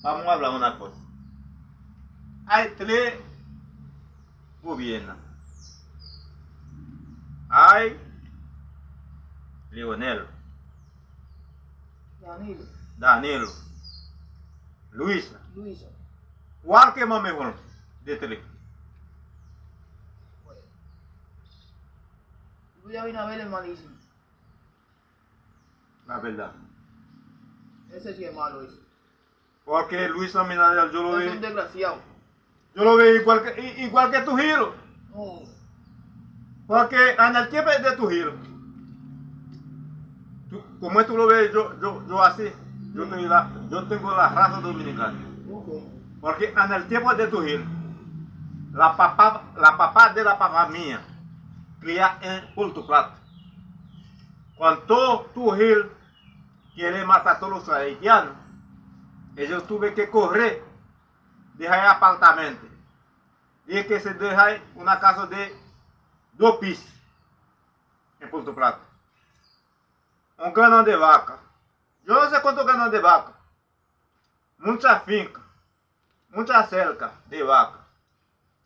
vamos a hablar una cosa. Hay tres gobiernos. Hay Leonel, Danilo, Luisa. ¿Cuál que es más mejor de tres? Luis Abinader es malísimo. La verdad. Ese sí es malo, ese. Porque Luis Abinader yo lo Es vi. un desgraciado. Yo lo vi igual que Trujillo. No. Porque en el tiempo de Trujillo, como tú lo ves, yo así, yo tengo la raza dominicana. Okay. Porque en el tiempo de Trujillo, la papá de la papá mía cría en Puerto Plata. Cuando Trujillo quiere matar a todos los haitianos, ellos tuve que correr, dejar apartamento. Y que se deja una casa de 2 pisos en Puerto Plata. Un canal de vaca. Yo no sé cuánto canal de vaca. Muchas fincas, muchas cercas de vaca.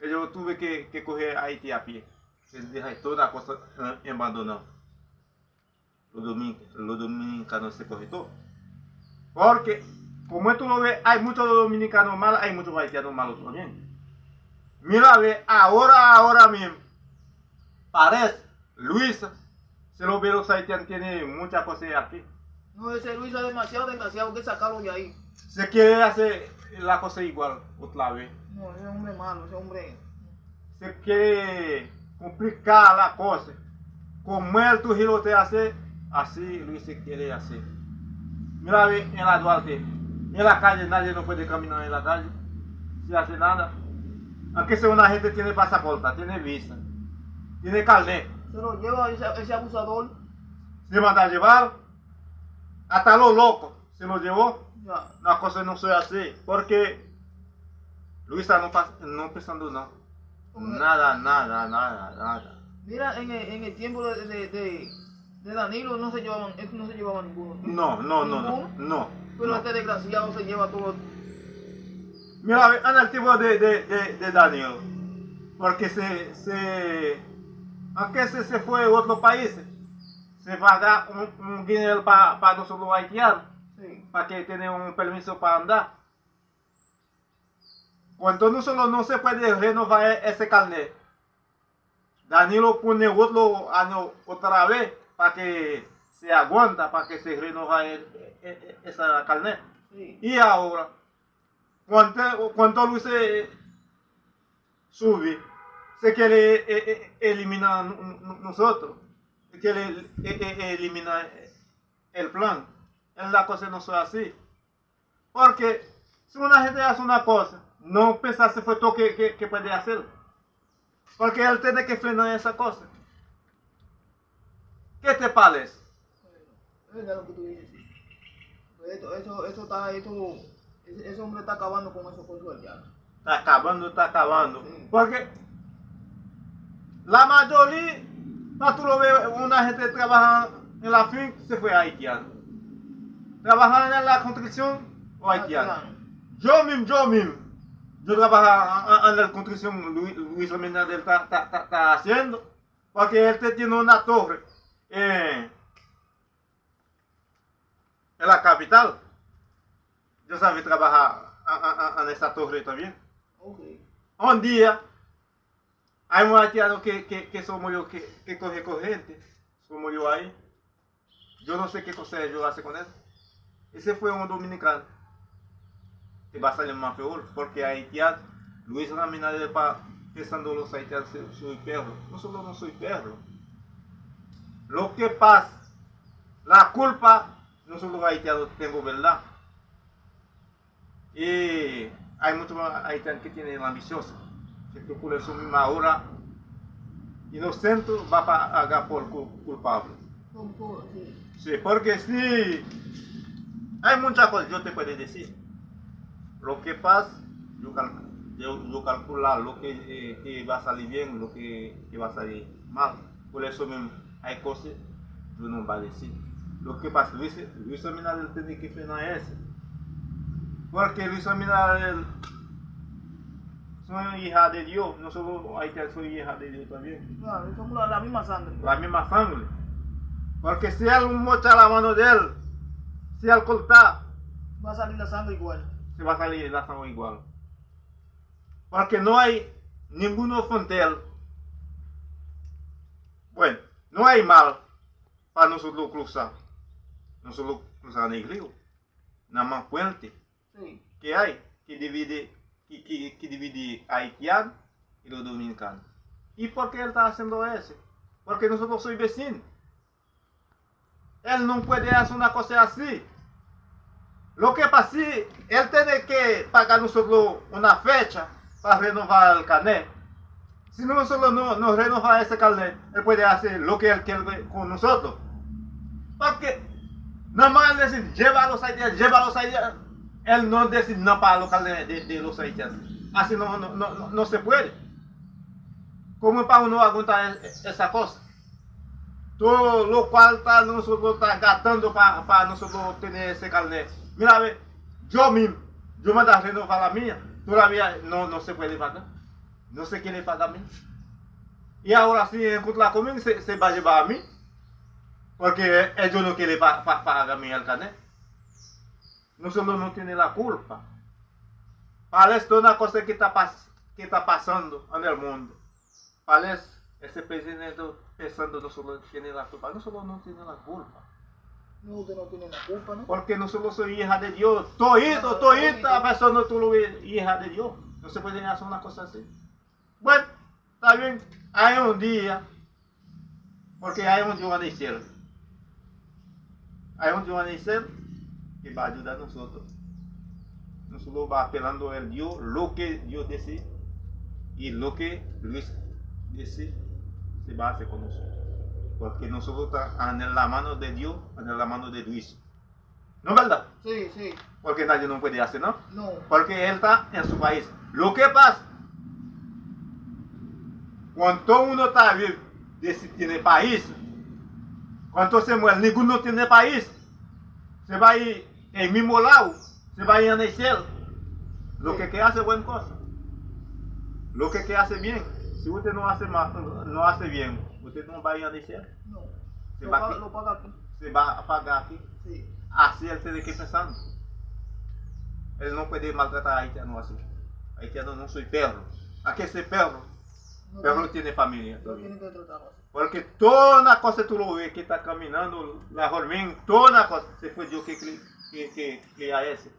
Y yo tuve que coger a Haití a pie. Se deja toda la cosa abandonada. Los dominicanos se cogen todo. Porque, como tú lo ves, hay muchos dominicanos malos, hay muchos haitianos malos también. Mira, ve, ahora mismo, parece, Luisa, se lo ve los haitianos, tiene muchas cosas aquí. No, ese Luis es demasiado desgraciado, que sacarlo de ahí. Se quiere hacer la cosa igual, otra vez. No, ese hombre es malo, ese hombre. Se quiere complicar la cosa. Como el Trujillo te hace, así Luis se quiere hacer. Mira, ve, en la Duarte, en la calle nadie no puede caminar en la calle, si hace nada. Aunque sea una gente tiene pasaporte, tiene visa, tiene carnet. Se lo lleva ese abusador. Se manda a llevar, hasta los locos se lo llevó. Ya. La cosa no sea así, porque Luisa no pensando nada. Nada. Mira, en el tiempo de Danilo no se llevaban ninguno. No. Pero este desgraciado se lleva todo. Mira, en el tiempo de Daniel, porque aunque se fue a otros países, se va a dar un dinero para nosotros haitianos, Sí. para que tengan un permiso para andar. Cuando nosotros no se puede renovar ese carnet, Danilo pone otro año otra vez para que se aguanta, para que se renueva esa carnet. Sí. Y ahora, cuando Luis sube, se quiere eliminar nosotros, se quiere eliminar el plan. La cosa no es así. Porque si una gente hace una cosa, no pensarse fue todo que puede hacer. Porque él tiene que frenar esa cosa. ¿Qué te parece? Es verdad lo que tú dices. Ese hombre está acabando con eso por su haitiano. Está acabando. Sí. Porque la mayoría, cuando tú lo ves, una gente trabaja en la finca, se fue haitiano. Trabajar en la construcción, o haitiano. Yo mismo. Yo trabajo en la construcción, Luis Abinader está haciendo, porque él tiene una torre en la capital. Yo sabía trabajar en esa torre también. Okay. Un día, hay un haitiano que se murió, que coge corriente, se murió ahí. Yo no sé qué cosa yo hace con él. Ese fue un dominicano. Que va a salir más peor, porque haitiano, Luis Abinader pensando los haitianos, soy perro. Nosotros no soy perro. Lo que pasa, la culpa, nosotros los haitianos tenemos, ¿verdad? Y hay muchos haitianos que tienen la ambiciosa, que procuran su misma hora, inocente va a pagar por culpable. Sí. Sí, porque sí, hay muchas cosas yo te puedo decir. Lo que pasa, yo calculo lo que va a salir bien, lo que va a salir mal. Por eso mismo hay cosas yo no voy a decir. Lo que pasa, Luis Abinader tiene que frenar eso. Porque Luis Abinader son hija de Dios, no solo haitianos son hija de Dios también. Claro, somos la misma sangre. La misma sangre. Porque si él mocha la mano de él, si él corta, Va a salir la sangre igual. se va a salir la sangre igual. Porque no hay ninguno frontera. Bueno, no hay mal para nosotros cruzar. Nosotros cruzar el río. Nada más puente Sí. que hay que divide haitiano y los dominicanos. ¿Y por qué él está haciendo eso? Porque nosotros somos vecinos. Él no puede hacer una cosa así. Lo que pasa es él tiene que pagar nosotros una fecha para renovar el carnet. Si nosotros no renovamos ese carnet, él puede hacer lo que él quiere con nosotros. Porque nada más él dice, lleva a los haitianos. Él no dice no para los carnet de los haitianos. Así no se puede. ¿Cómo para uno aguantar esa cosa? Todo lo cual nosotros está gastando para nosotros tener ese carnet. Mira, a ver, yo mismo, yo mando a renovar la mía, todavía no se puede pagar. No se quiere pagar a mí. Y ahora si encuentra conmigo, se va a llevar a mí. Porque ellos no quieren pagar a mí el carnet. Nosotros no tenemos la culpa. Para esto es una cosa que está pasando en el mundo. Para ese presidente pensando nosotros tiene la culpa. Nosotros no tenemos la culpa. No, usted no tiene la culpa, ¿no? Porque nosotros somos hijas de Dios. Todita persona tú eres hija de Dios. No se puede hacer una cosa así. Bueno, está bien. Hay un día. Porque hay un Dios en el cielo. Hay un Dios en el cielo que va a ayudar a nosotros. Nosotros va apelando al Dios, lo que Dios dice. Y lo que Luis dice se va a hacer con nosotros. Porque nosotros estamos en la mano de Dios, en la mano de Luis. ¿No es verdad? Sí, sí. Porque nadie no puede hacer, ¿no? No. Porque él está en su país. Lo que pasa, cuando uno está vivo, tiene país. Cuando se muere, ninguno tiene país. Se va a ir el mismo lado, se va a ir en el cielo. Lo que hace buena cosa. Lo que hace bien. Si usted no hace bien, usted no va a ir en el cielo. No. Se Lo va paga, aquí. lo paga aquí. Se va a pagar aquí. Sí. Así él tiene que pensar. Él no puede maltratar a haitiano así. Haitiano no soy perro. Aquí es perro. No Perro tiene familia. no tiene que tratarlo así. Porque toda la cosa tú lo ves que está caminando, la Jormín, toda la cosa, se fue yo que a ese.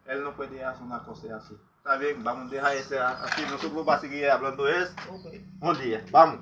Él no puede hacer una cosa así. Está bien, vamos a dejar ese así, nosotros vamos a seguir hablando de eso. Ok. Un día, vamos.